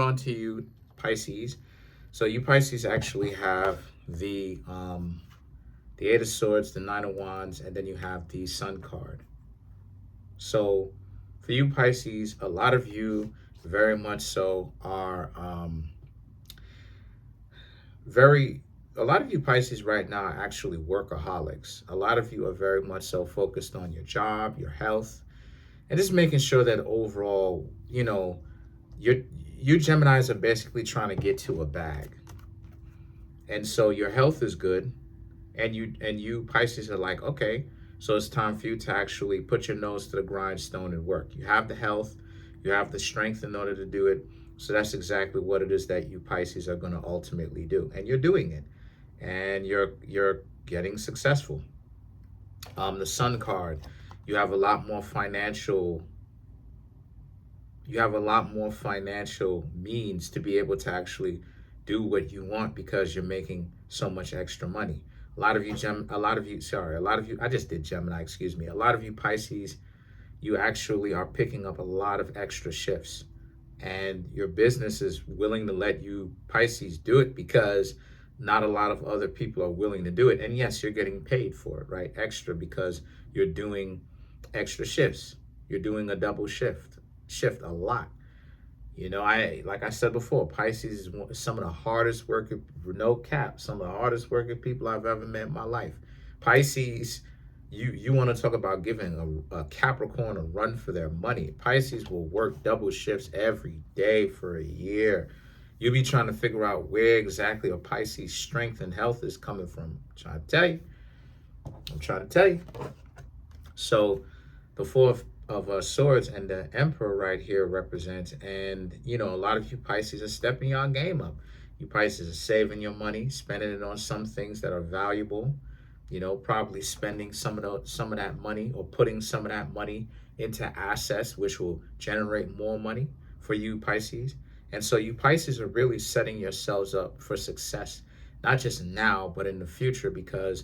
On to you, Pisces. So you Pisces actually have the Eight of Swords, the Nine of Wands, and then you have the Sun card. So for you Pisces, a lot of you very much so are very a lot of you Pisces right now are actually workaholics. A lot of you are very much so focused on your job, your health, and just making sure that overall, you're you Geminis are basically trying to get to a bag. And so your health is good, and you Pisces are like, okay, so it's time for you to actually put your nose to the grindstone and work. You have the health, you have the strength in order to do it. So that's exactly what it is that you Pisces are going to ultimately do, and you're doing it, and you're getting successful. The Sun card, you have a lot more financial you have a lot more financial means to be able to actually do what you want because you're making so much extra money. A lot of you, I just did Gemini, excuse me. A lot of you Pisces, you actually are picking up a lot of extra shifts. And your business is willing to let you Pisces do it because not a lot of other people are willing to do it. And yes, you're getting paid for it, right? Extra because you're doing extra shifts. You're doing a double shift a lot. I like I said before, Pisces is some of the hardest working, no cap, some of the hardest working people I've ever met in my life. Pisces, you want to talk about giving a Capricorn a run for their money. Pisces will work double shifts every day for a year. You'll be trying to figure out where exactly a Pisces strength and health is coming from. I'm trying to tell you. So the Four of Swords and the Emperor right here represents, and a lot of you Pisces are stepping your game up. You Pisces are saving your money, spending it on some things that are valuable. Probably spending some of that money, or putting some of that money into assets which will generate more money for you Pisces. And so you Pisces are really setting yourselves up for success, not just now but in the future, because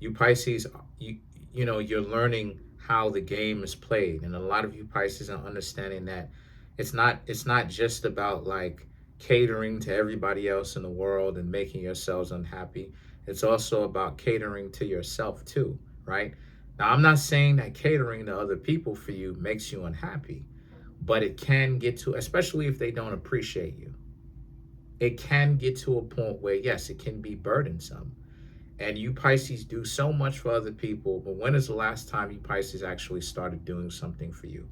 you Pisces, you're learning how the game is played, and a lot of you Pisces are understanding that it's not just about like catering to everybody else in the world and making yourselves unhappy. It's also about catering to yourself too, right? Now, I'm not saying that catering to other people for you makes you unhappy, but it can get to, especially if they don't appreciate you, it can get to a point where yes, it can be burdensome. And you Pisces do so much for other people, but when is the last time you Pisces actually started doing something for you?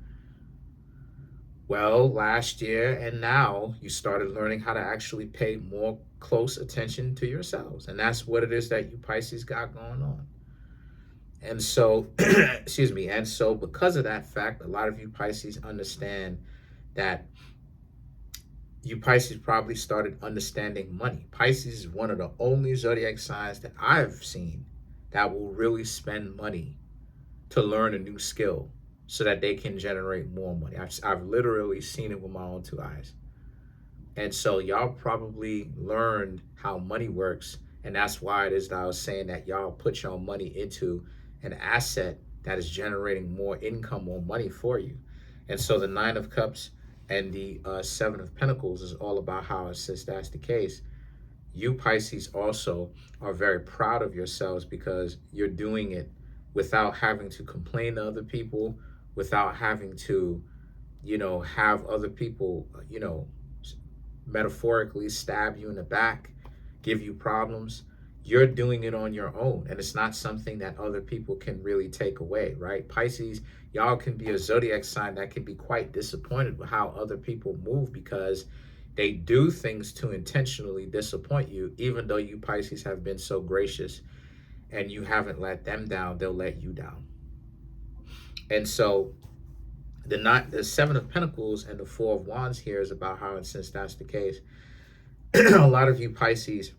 Well, last year, and now you started learning how to actually pay more close attention to yourselves. And that's what it is that you Pisces got going on. And so, excuse me, and so because of that fact, a lot of you Pisces understand that you Pisces probably started understanding money. Pisces is one of the only zodiac signs that I've seen that will really spend money to learn a new skill so that they can generate more money. I've literally seen it with my own two eyes. And so y'all probably learned how money works. And that's why it is that I was saying that y'all put your money into an asset that is generating more income or money for you. And so the Nine of Cups and the Seven of Pentacles is all about how, since that's the case, you Pisces also are very proud of yourselves because you're doing it without having to complain to other people, without having to, have other people, metaphorically stab you in the back, give you problems. You're doing it on your own, and it's not something that other people can really take away, right? Pisces, y'all can be a zodiac sign that can be quite disappointed with how other people move because they do things to intentionally disappoint you, even though you Pisces have been so gracious and you haven't let them down, they'll let you down. And so the Seven of Pentacles and the Four of Wands here is about how, and since that's the case, a lot of you Pisces,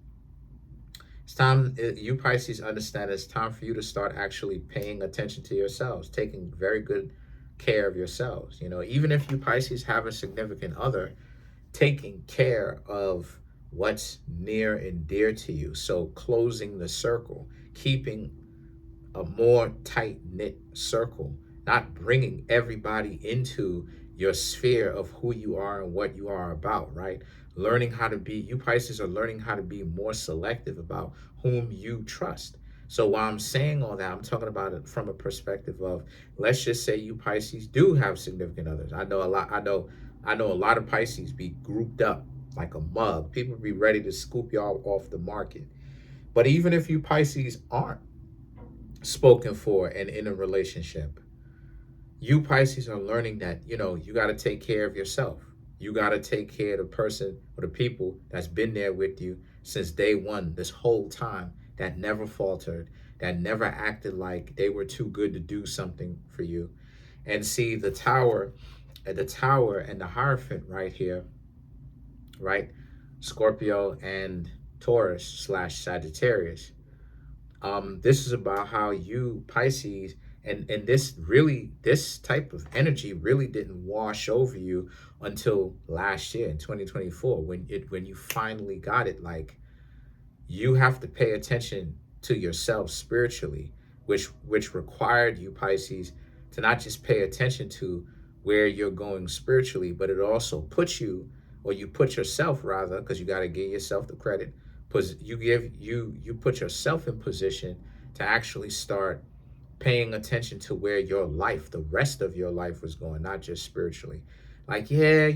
you Pisces understand it's time for you to start actually paying attention to yourselves, taking very good care of yourselves. Even if you Pisces have a significant other, taking care of what's near and dear to you. So closing the circle, keeping a more tight-knit circle, not bringing everybody into your sphere of who you are and what you are about, right? Learning how to be, you Pisces are learning how to be more selective about whom you trust. So while I'm saying all that, I'm talking about it from a perspective of, let's just say you Pisces do have significant others. I know a lot of Pisces be grouped up like a mug. People be ready to scoop y'all off the market. But even if you Pisces aren't spoken for and in a relationship, you Pisces are learning that, you got to take care of yourself. You got to take care of the person or the people that's been there with you since day one, this whole time, that never faltered, that never acted like they were too good to do something for you. And see the tower and the Hierophant right here, right? Scorpio and Taurus slash Sagittarius. This is about how you Pisces, and this type of energy really didn't wash over you until last year in 2024, when you finally got it. Like, you have to pay attention to yourself spiritually, which required you Pisces to not just pay attention to where you're going spiritually, but it also puts you, or you put yourself rather, because you got to give yourself the credit. You put yourself in position to actually start paying attention to where your life, the rest of your life, was going, not just spiritually. Like, yeah,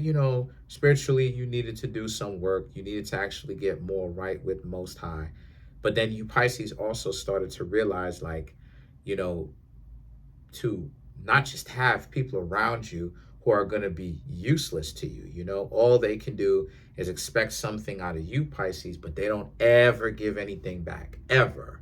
spiritually you needed to do some work. You needed to actually get more right with Most High. But then you Pisces also started to realize, like, you know, to not just have people around you who are going to be useless to you. All they can do is expect something out of you Pisces, but they don't ever give anything back, ever.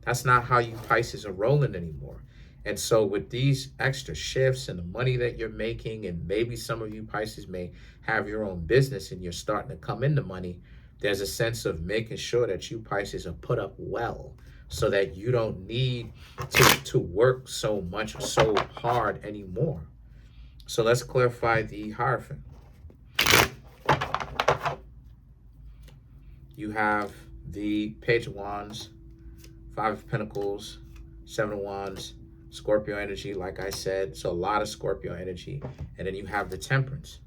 That's not how you Pisces are rolling anymore. And so with these extra shifts and the money that you're making, and maybe some of you Pisces may have your own business and you're starting to come into money, there's a sense of making sure that you Pisces are put up well, so that you don't need to work so much or so hard anymore. So let's clarify the Hierophant. You have the Page of Wands, Five of Pentacles, Seven of Wands, Scorpio energy, like I said. So a lot of Scorpio energy. And then you have the Temperance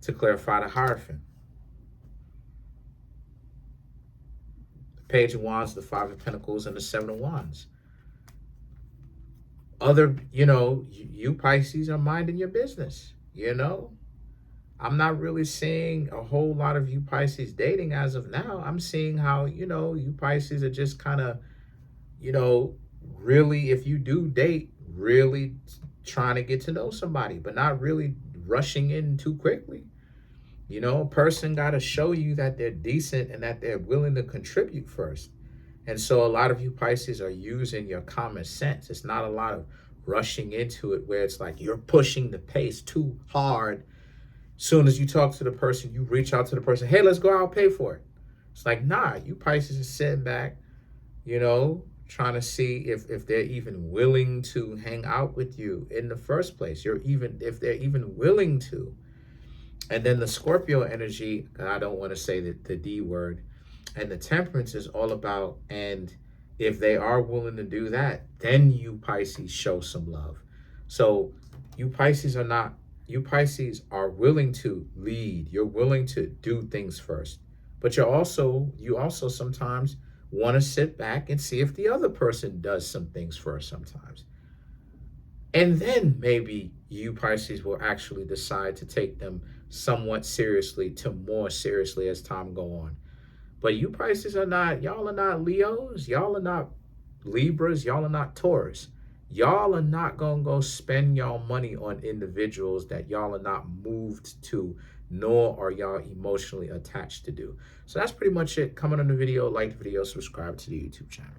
to clarify the Hierophant. The Page of Wands, the Five of Pentacles, and the Seven of Wands. You Pisces are minding your business. I'm not really seeing a whole lot of you Pisces dating as of now. I'm seeing how, you Pisces are just kind of, really, if you do date, really trying to get to know somebody, but not really rushing in too quickly. A person got to show you that they're decent and that they're willing to contribute first. And so a lot of you Pisces are using your common sense. It's not a lot of rushing into it where it's like you're pushing the pace too hard. Soon as you talk to the person, you reach out to the person, hey, let's go out, pay for it. It's like, nah, you Pisces are sitting back, trying to see if they're even willing to hang out with you in the first place. If they're even willing to. And then the Scorpio energy, I don't want to say the D word, and the Temperance is all about, and if they are willing to do that, then you Pisces show some love. So you Pisces are willing to lead. You're willing to do things first. But you also sometimes want to sit back and see if the other person does some things first sometimes. And then maybe you Pisces will actually decide to take them somewhat seriously to more seriously as time go on. But you Pisces y'all are not Leos, y'all are not Libras, y'all are not Taurus. Y'all are not going to go spend y'all money on individuals that y'all are not moved to, nor are y'all emotionally attached to do. So that's pretty much it. Comment on the video, like the video, subscribe to the YouTube channel.